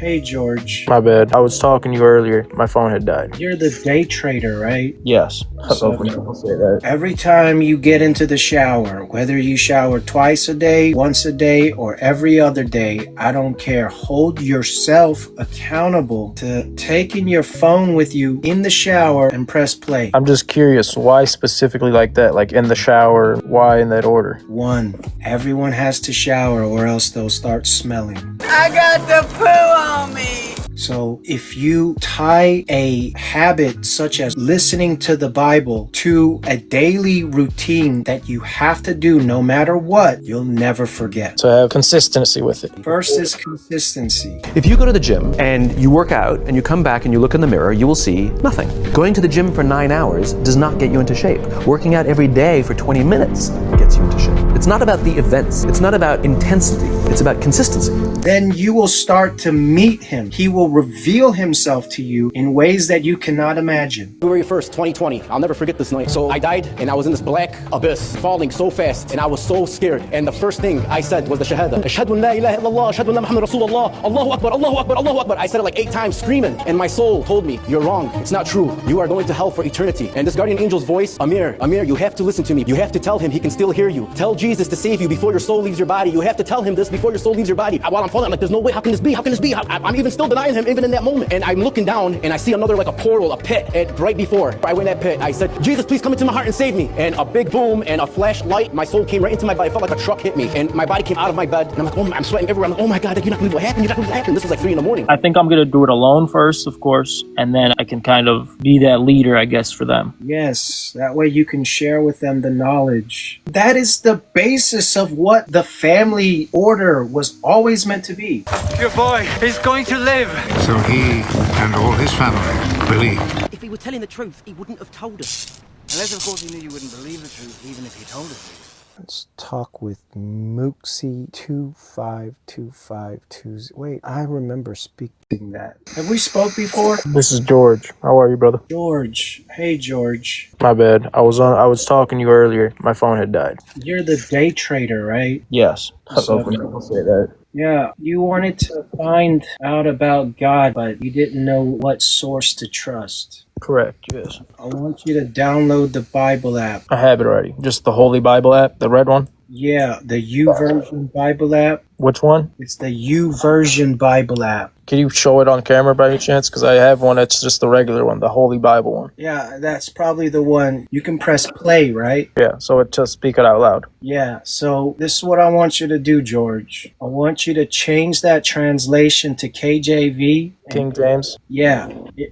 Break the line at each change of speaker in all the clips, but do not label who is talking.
Hey, George.
My bad. I was talking to you earlier. My phone had died.
You're the day trader, right?
Yes.
So-
People say that.
Every time you get into the shower, whether you shower twice a day, once a day, or every other day, I don't care. Hold yourself accountable to taking your phone with you in the shower and press play.
I'm just curious, why specifically like that? Like in the shower, why in that order?
1. Everyone has to shower or else they'll start smelling.
I got the poo on me.
So if you tie a habit such as listening to the Bible to a daily routine that you have to do no matter what, you'll never forget.
To have consistency with it.
First is consistency.
If you go to the gym and you work out and you come back and you look in the mirror, you will see nothing. Going to the gym for 9 hours does not get you into shape. Working out every day for 20 minutes gets you into shape. It's not about the events. It's not about intensity. It's about consistency.
Then you will start to meet him. He will reveal himself to you in ways that you cannot imagine.
February 1st, 2020. I'll never forget this night. So I died and I was in this black abyss, falling so fast, and I was so scared. And the first thing I said was the Shahada. Ashhadu an la ilaha illallah, ashhadu anna Muhammad Rasulullah, Allahu Akbar, Allahu Akbar, Allahu Akbar. I said it like 8 times screaming, and my soul told me, you're wrong. It's not true. You are going to hell for eternity. And this guardian angel's voice, Amir, you have to listen to me. You have to tell him he can still hear you. Tell Jesus to save you before your soul leaves your body. You have to tell him this before your soul leaves your body. While I'm falling, I'm like, there's no way. How can this be? How can this be? I'm even still denying him even in that moment. And I'm looking down and I see another, like a portal, a pit. And right before I went in that pit, I said, Jesus, please come into my heart and save me. And a big boom and a flashlight, my soul came right into my body. It felt like a truck hit me. And my body came out of my bed. And I'm like, oh, I'm sweating everywhere. I'm like, oh my God, you're not gonna believe what happened. You're not gonna believe what happened. This was like 3 in the morning.
I think I'm going to do it alone first, of course, and then I can kind of be that leader, I guess, for them.
Yes, that way you can share with them the knowledge. That is the basis of what the family order was always meant to be.
Your boy is going to live.
So he and all his family believed.
If he were telling the truth, he wouldn't have told us.
Unless, of course, he knew you wouldn't believe the truth, even if he told us.
Let's talk with Mooksy 252520. Wait, I remember speaking that. Have we spoke before?
This is George. How are you, brother?
George. Hey, George.
My bad. I was talking to you earlier. My phone had died.
You're the day trader, right?
Yes.
So-
People say that.
Yeah, you wanted to find out about God, but you didn't know what source to trust.
Correct. Yes.
I want you to download the Bible app.
I have it already. Just the Holy Bible app, the red one.
Yeah, the YouVersion Bible app.
Which one?
It's the YouVersion Bible app.
Can you show it on camera by any chance? Because I have one that's just the regular one, the Holy Bible one.
Yeah, that's probably the one. You can press play, right?
Yeah, so it just speak it out loud.
Yeah, so this is what I want you to do, George. I want you to change that translation to KJV.
King James.
Yeah.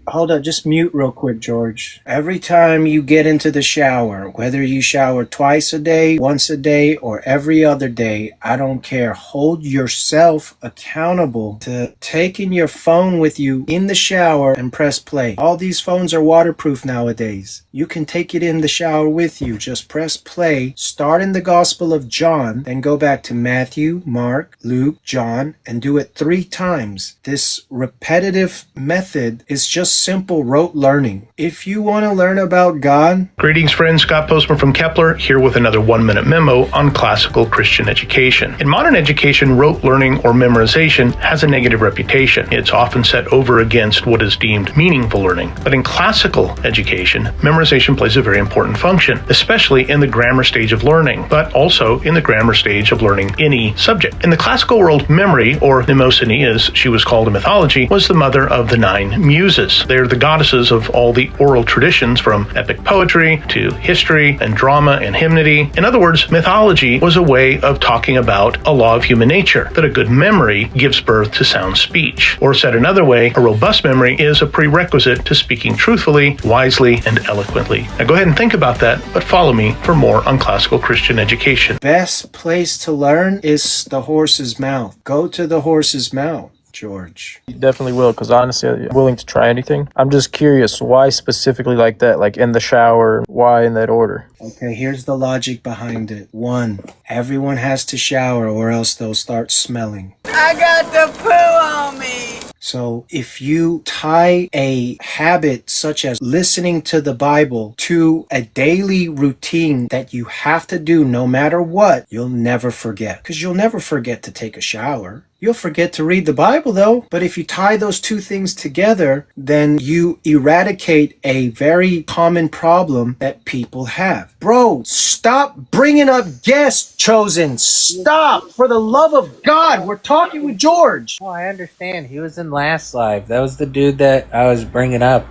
Hold up, just mute real quick, George. Every time you get into the shower, whether you shower twice a day, once a day, or every other day, I don't care. Hold yourself accountable to taking your phone with you in the shower and press play. All these phones are waterproof nowadays. You can take it in the shower with you. Just press play, start in the Gospel of John, then go back to Matthew, Mark, Luke, John, and do it 3 times. This repetitive method is just simple rote learning. If you want to learn about God,
Greetings, friends. Scott Postman from Kepler here with another 1-minute memo on classical Christian education. In modern education, rote learning or memorization has a negative reputation. It's often set over against what is deemed meaningful learning. But in classical education, memorization plays a very important function, especially in the grammar stage of learning, but also in the grammar stage of learning any subject. In the classical world, memory, or Mnemosyne as she was called in mythology, was the mother of the 9 muses. They're the goddesses of all the oral traditions, from epic poetry to history and drama and hymnody. In other words, mythology was a way of talking about a law of human nature, that a good memory gives birth to sound speech. Or said another way, a robust memory is a prerequisite to speaking truthfully, wisely, and eloquently. Now go ahead and think about that, but follow me for more on classical Christian education.
best place to learn is the horse's mouth. Go to the horse's mouth, George.
You definitely will, because honestly, I'm willing to try anything. I'm just curious, why specifically like that? Like in the shower, why in that order?
Okay, here's the logic behind it. 1, everyone has to shower or else they'll start smelling.
I got the poo on me.
So if you tie a habit such as listening to the Bible to a daily routine that you have to do no matter what, you'll never forget. Because you'll never forget to take a shower. You'll forget to read the Bible though. But if you tie those two things together, then you eradicate a very common problem that people have. Bro, stop bringing up guests, Chosen. Stop, for the love of God. We're talking with George.
Oh, I understand. He was in last live. That was the dude that I was bringing up.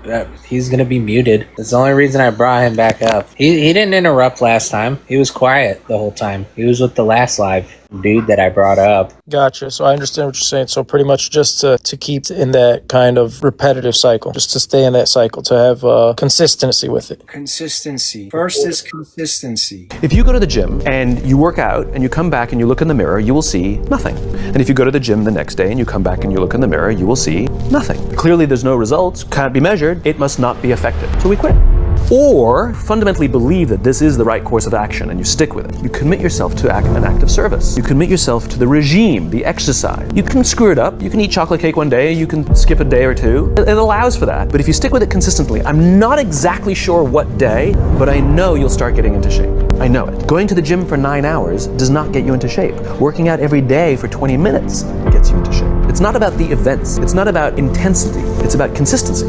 He's gonna be muted. That's the only reason I brought him back up. He didn't interrupt last time. He was quiet the whole time. He was with the last live dude that I brought up.
Gotcha. So I understand what you're saying. So pretty much just to keep in that kind of repetitive cycle, just to stay in that cycle, to have consistency with it.
Consistency. First is consistency.
If you go to the gym and you work out and you come back and you look in the mirror, you will see nothing. And if you go to the gym the next day and you come back and you look in the mirror, you will see nothing. Clearly there's no results, can't be measured, it must not be effective. So we quit. Or fundamentally believe that this is the right course of action and you stick with it. You commit yourself to an act of service. You commit yourself to the regime, the exercise. You can screw it up. You can eat chocolate cake one day. You can skip a day or two. It allows for that. But if you stick with it consistently, I'm not exactly sure what day, but I know you'll start getting into shape. I know it. Going to the gym for 9 hours does not get you into shape. Working out every day for 20 minutes gets you into shape. It's not about the events. It's not about intensity. It's about consistency.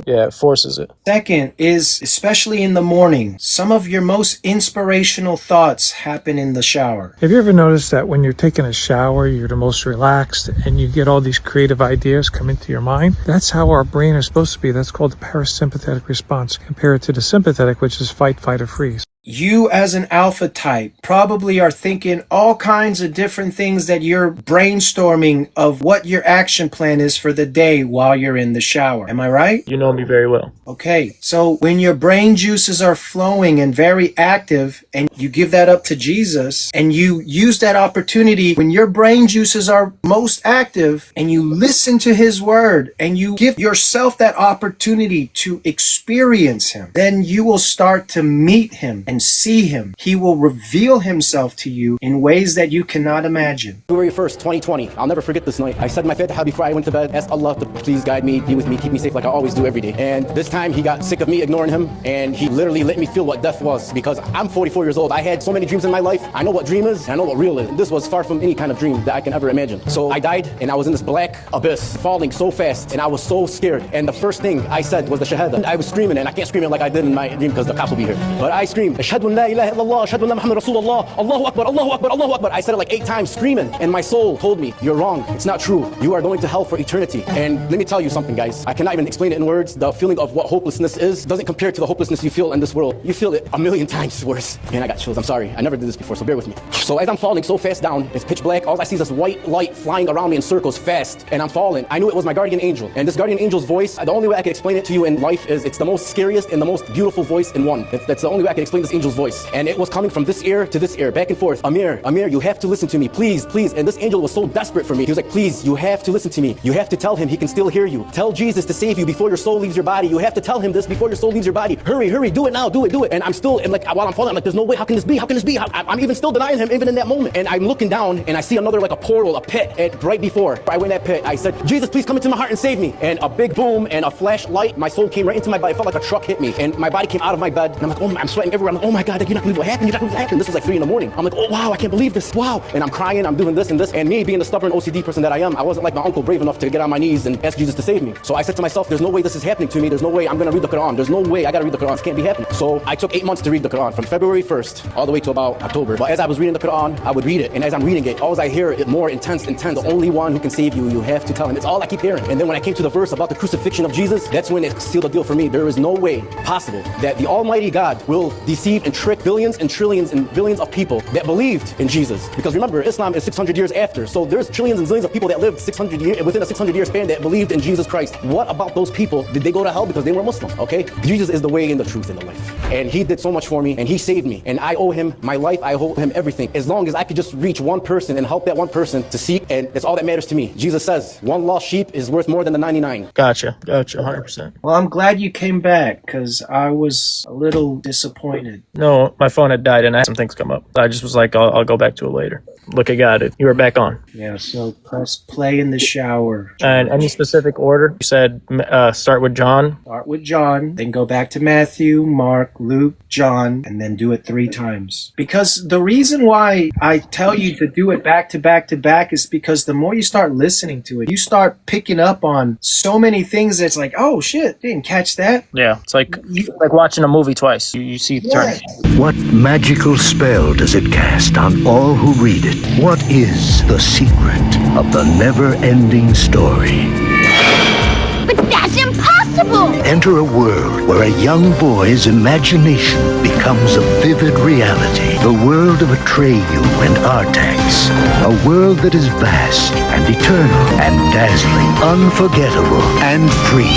Yeah, it forces it.
Second is, especially in the morning, some of your most inspirational thoughts happen in the shower.
Have you ever noticed that when you're taking a shower, you're the most relaxed and you get all these creative ideas come into your mind? That's how our brain is supposed to be. That's called the parasympathetic response, compared to the sympathetic, which is fight, fight, or freeze.
You as an alpha type probably are thinking all kinds of different things that you're brainstorming of what your action plan is for the day while you're in the shower. Am I right?
You know me very well.
Okay, so when your brain juices are flowing and very active and you give that up to Jesus and you use that opportunity when your brain juices are most active and you listen to his word and you give yourself that opportunity to experience him, then you will start to meet him and see him. He will reveal himself to you in ways that you cannot imagine.
February 1st, 2020. I'll never forget this night. I said my Fatiha before I went to bed. Asked Allah to please guide me, be with me, keep me safe like I always do every day. And this time he got sick of me ignoring him and he literally let me feel what death was, because I'm 44 years old. I had so many dreams in my life. I know what dream is, and I know what real is. This was far from any kind of dream that I can ever imagine. So I died and I was in this black abyss, falling so fast and I was so scared. And the first thing I said was the Shahada. I was screaming, and I can't scream it like I did in my dream because the cops will be here. But I screamed, Ashhadu an la ilaha illallah, Ashhadu anna Muhammad Rasulullah, Allahu Akbar, Allahu Akbar, Allahu Akbar. I said it like 8 times screaming, and my soul told me, you're wrong, it's not true. You are going to hell for eternity. And let me tell you something, guys. I cannot even explain it in words. The feeling of what hopelessness is doesn't compare to the hopelessness you feel in this world. You feel it 1,000,000 times worse. Man, I got chills. I'm sorry. I never did this before, so bear with me. So as I'm falling so fast down, it's pitch black. All I see is this white light flying around me in circles fast, and I'm falling. I knew it was my guardian angel. And this guardian angel's voice, the only way I can explain it to you in life is it's the most scariest and the most beautiful voice in one. That's the only way I can explain this angel's voice. And it was coming from this ear to this ear, back and forth. Amir, you have to listen to me, please, please. And this angel was so desperate for me. He was like, please, you have to listen to me. You have to tell him he can still hear you. Tell Jesus to save you before your soul leaves your body. You have to tell him this before your soul leaves your body. Hurry, hurry, do it now, do it. And I'm still, like, while I'm falling, I'm like, there's no way, how can this be? How can this be? I'm even still denying him, even in that moment. And I'm looking down and I see another, like a portal, a pit. And right before I went in that pit, I said, Jesus, please come into my heart and save me. And a big boom and a flashlight, my soul came right into my body. It felt like a truck hit me. And my body came out of my bed. And I'm like, oh, I'm sweating everywhere. I'm like, oh my God, you're not gonna believe what happened. You're not gonna believe what happened. This was like 3 in the morning. I'm like, oh wow, I can't believe this. Wow. And I'm crying, I'm doing this and this. And me being the stubborn OCD person that I am, I wasn't like my uncle brave enough to get on my knees and ask Jesus to save me. So I said to myself, there's no way this is happening to me. There's no way I'm gonna read the Quran. There's no way I gotta read the Quran. It can't be happening. So I took 8 months to read the Quran, from February 1st all the way to about October. But as I was reading the Quran, I would read it. And as I'm reading it, always I hear it more intense. The only one who can save you, you have to tell him. It's all I keep hearing. And then when I came to the verse about the crucifixion of Jesus, that's when it sealed the deal for me. There is no way possible that the Almighty God will deceive and trick billions and trillions and billions of people that believed in Jesus. Because remember, Islam is 600 years after. So there's trillions and zillions of people that lived 600 years within a 600-year span that believed in Jesus Christ. What about those people? Did they go to hell because they were Muslim? Okay? Jesus is the way and the truth and the life. And he did so much for me and he saved me. And I owe him my life. I owe him everything. As long as I could just reach one person and help that one person to seek, and that's all that matters to me. Jesus says, one lost sheep is worth more than the 99.
Gotcha, 100%.
Well, I'm glad you came back because I was a little disappointed.
No, my phone had died and I had some things come up. I just was like, I'll go back to it later. Look, I got it. You were back on.
Yeah, so press play in the shower.
And any specific order? You said start with John.
Start Start with John, then go back to Matthew, Mark, Luke, John, and then do it 3 times. Because the reason why I tell you to do it back to back to back is because the more you start listening to it, you start picking up on so many things that's like, oh shit, didn't catch that.
Yeah, it's like watching a movie twice. You see eternity.
What magical spell does it cast on all who read it? What is the secret of the never-ending story?
But that's impossible!
Enter a world where a young boy's imagination becomes a vivid reality. The world of Atreyu and Artax. A world that is vast and eternal and dazzling, unforgettable and free.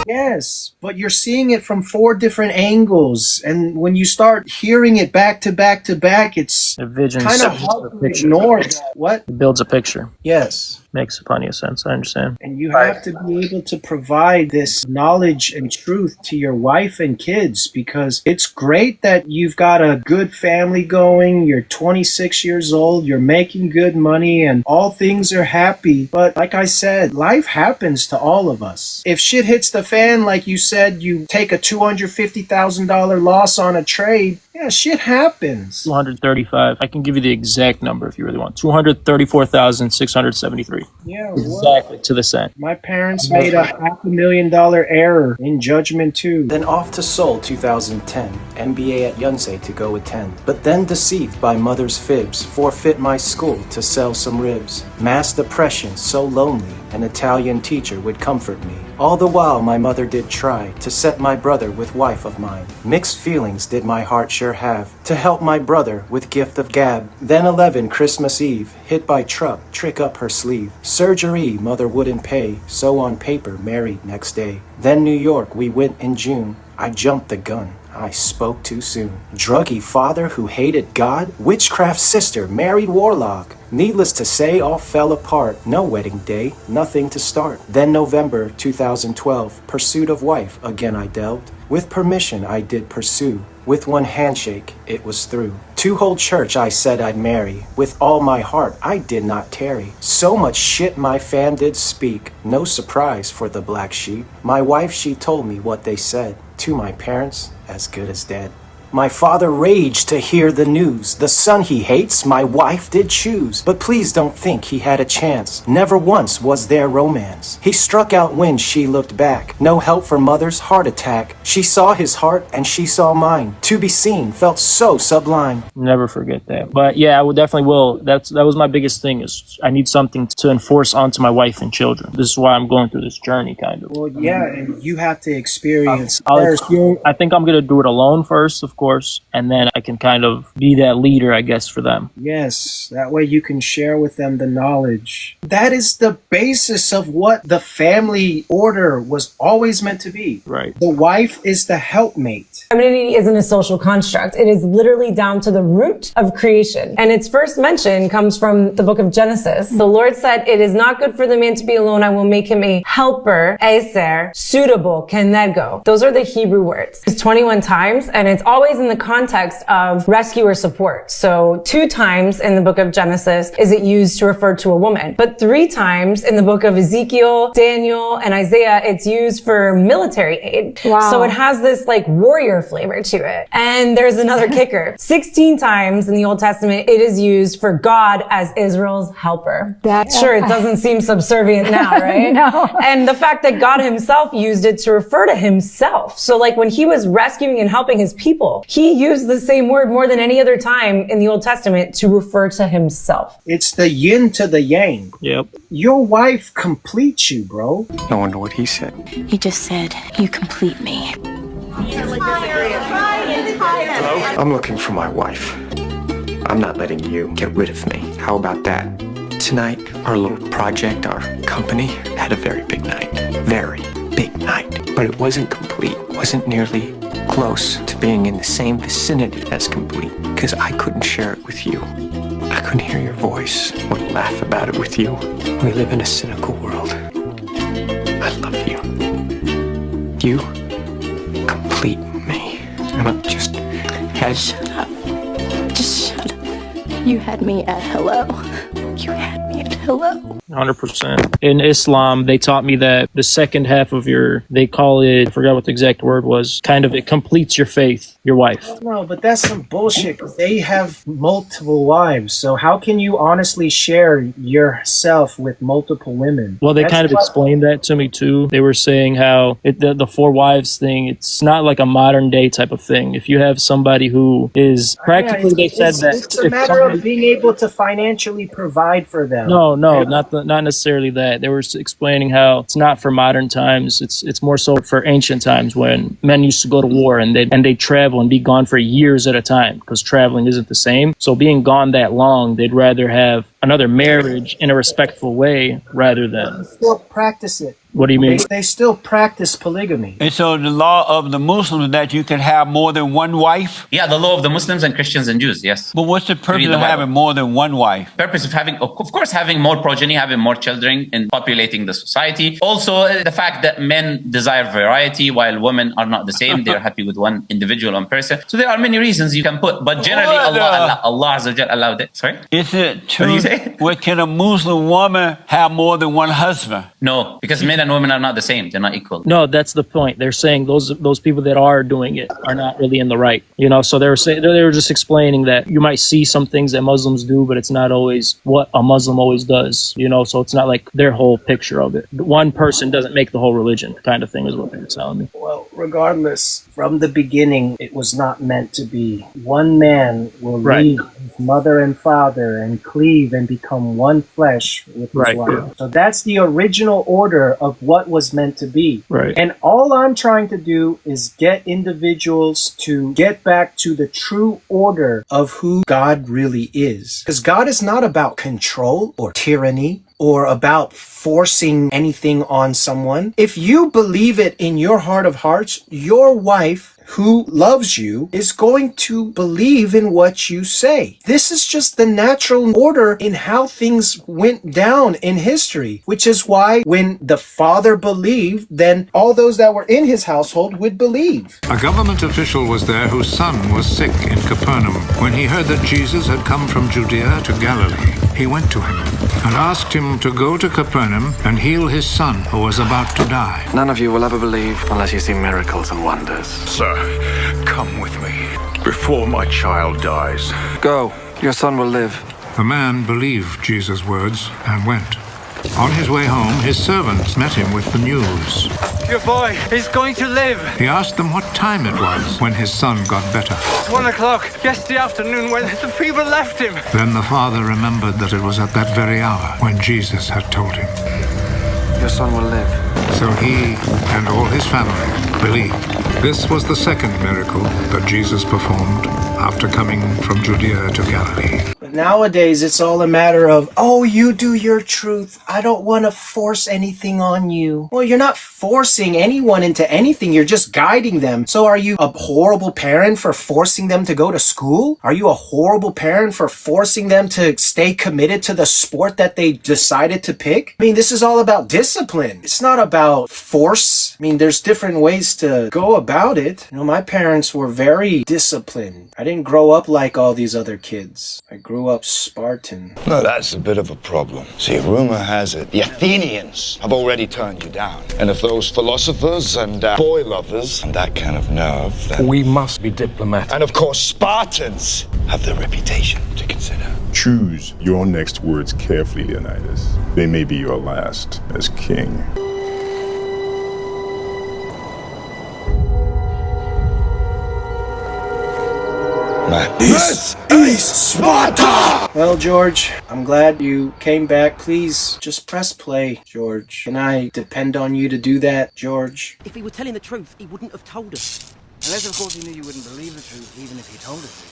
Yes, but you're seeing it from 4 different angles, and when you start hearing it back to back to back, it's kind of hard to ignore that. What?
It builds a picture.
Yes.
Makes plenty of sense. I understand.
And you have to be able to provide this knowledge and truth to your wife and kids, because it's great that you've got a good family going, you're 26 years old, you're making good money, and all things are happy. But like I said, life happens to all of us. If shit hits the fan, like you said, you take a $250,000 loss on a trade, yeah, shit happens.
235. I can give you the exact number if you really want. 234,673.
Yeah,
exactly to the cent.
My parents made a $500,000 error in judgment too.
Then off to Seoul 2010, MBA at Yonsei to go attend. But then deceived by mother's fibs, forfeit my school to sell some ribs. Mass depression, so lonely, an Italian teacher would comfort me. All the while my mother did try to set my brother with wife of mine. Mixed feelings did my heart sure have to help my brother with gift of gab. Then 11 Christmas Eve, hit by truck, trick up her sleeve. Surgery mother wouldn't pay, so on paper married next day. Then New York we went in June. I jumped the gun. I spoke too soon. Druggy father who hated God, witchcraft sister, married warlock. Needless to say, all fell apart. No wedding day, nothing to start. Then November 2012, pursuit of wife, again I delved. With permission I did pursue. With one handshake, it was through. To whole church I said I'd marry. With all my heart I did not tarry. So much shit my fam did speak. No surprise for the black sheep. My wife she told me what they said. To my parents, as good as dead. My father raged to hear the news. The son he hates, my wife did choose. But please don't think he had a chance. Never once was there romance. He struck out when she looked back. No help for mother's heart attack. She saw his heart and she saw mine. To be seen felt so sublime.
Never forget that. But yeah, I would definitely will. That was my biggest thing, is I need something to enforce onto my wife and children. This is why I'm going through this journey, kind of.
Well, yeah, and you have to experience
I think I'm going to do it alone first, of course, and then I can kind of be that leader, I guess, for them.
Yes, that way you can share with them the knowledge. That is the basis of what the family order was always meant to be.
Right.
The wife is the helpmate.
Femininity isn't a social construct. It is literally down to the root of creation. And its first mention comes from the book of Genesis. The Lord said, "It is not good for the man to be alone. I will make him a helper, eser, suitable, kenego." Those are the Hebrew words. It's 21 times, and it's always in the context of rescue or support. So 2 times in the book of Genesis is it used to refer to a woman. But 3 times in the book of Ezekiel, Daniel, and Isaiah, it's used for military aid.
Wow.
So it has this like warrior flavor to it. And there's another kicker. 16 times in the Old Testament, it is used for God as Israel's helper. Sure, it doesn't seem subservient now, right?
No.
And the fact that God himself used it to refer to himself. So like when he was rescuing and helping his people, he used the same word more than any other time in the Old Testament to refer to himself.
It's the yin to the yang.
Yep.
Your wife completes you, bro.
No wonder what he said.
He just said, "You complete me."
Hello? I'm looking for my wife. I'm not letting you get rid of me. How about that? Tonight, our little project, our company, had a very big night. Very big night. But it wasn't complete. It wasn't nearly close to being in the same vicinity as complete, because I couldn't share it with you. I couldn't hear your voice or laugh about it with you. We live in a cynical world. I love you. You complete me. And I'm just had...
Shut up. Just shut up. You had me at hello. You had me at hello.
100%. In Islam, they taught me that the second half of they call it, I forgot what the exact word was, kind of it completes your faith, your wife.
No, but that's some bullshit. They have multiple wives, so how can you honestly share yourself with multiple women?
Well, they kind of explained that to me too. They were saying how the four wives thing, it's not like a modern day type of thing. If you have somebody who is practically, they said that
it's a matter of being able to financially provide for them.
No, not necessarily that. They were explaining how it's not for modern times. It's more so for ancient times when men used to go to war and they'd travel and be gone for years at a time because traveling isn't the same. So being gone that long, they'd rather have another marriage in a respectful way rather than
still practice it.
What do you mean?
They still practice polygamy.
And so the law of the Muslims that you can have more than one wife?
Yeah, the law of the Muslims and Christians and Jews, yes.
But what's the purpose of having more than one wife?
Purpose of having, of course, having more progeny, having more children and populating the society. Also, the fact that men desire variety while women are not the same. They're happy with one individual, one person. So there are many reasons you can put, but generally Allah Azza wa Jal allowed it. Sorry?
Is it true? What, can a Muslim woman have more than one husband?
No, because men and women are not the same. They're not equal.
No, that's the point. They're saying those people that are doing it are not really in the right. You know, so they were just explaining that you might see some things that Muslims do, but it's not always what a Muslim always does. You know, so it's not like their whole picture of it. One person doesn't make the whole religion, kind of thing is what they were telling me.
Well, regardless, from the beginning, it was not meant to be. One man will leave his mother and father and cleave and become one flesh with his wife. So that's the original order of what was meant to be.
Right.
And all I'm trying to do is get individuals to get back to the true order of who God really is. Because God is not about control or tyranny or about forcing anything on someone. If you believe it in your heart of hearts, your wife who loves you is going to believe in what you say. This is just the natural order in how things went down in history, which is why when the father believed, then all those that were in his household would believe.
A government official was there whose son was sick in Capernaum. When he heard that Jesus had come from Judea to Galilee, he went to him and asked him to go to Capernaum and heal his son who was about to die.
None of you will ever believe unless you see miracles and wonders.
Sir, come with me before my child dies.
Go, your son will live.
The man believed Jesus' words and went. On his way home, his servants met him with the news.
Your boy is going to live.
He asked them what time it was when his son got better.
It's 1 o'clock yesterday afternoon when the fever left him.
Then the father remembered that it was at that very hour when Jesus had told him.
Your son will live.
So he and all his family believed. This was the second miracle that Jesus performed after coming from Judea to Galilee.
But nowadays, it's all a matter of, oh, you do your truth. I don't want to force anything on you. Well, you're not forcing anyone into anything. You're just guiding them. So are you a horrible parent for forcing them to go to school? Are you a horrible parent for forcing them to stay committed to the sport that they decided to pick? I mean, this is all about discipline. It's not about force. I mean, there's different ways to go about it. You know, my parents were very disciplined. I didn't grow up like all these other kids. I grew up Spartan.
No, that's a bit of a problem. See, rumor has it the Athenians have already turned you down. And if those philosophers and boy lovers and that kind of nerve, then
We must be diplomatic.
and of course Spartans have their reputation to consider.
Choose your next words carefully, Leonidas. They may be your last as king.
This is Sparta! Well, George, I'm glad you came back. Please, just press play, George. Can I depend on you to do that, George?
If he were telling the truth, he wouldn't have told us.
Unless, of course, he knew you wouldn't believe the truth, even if he told us.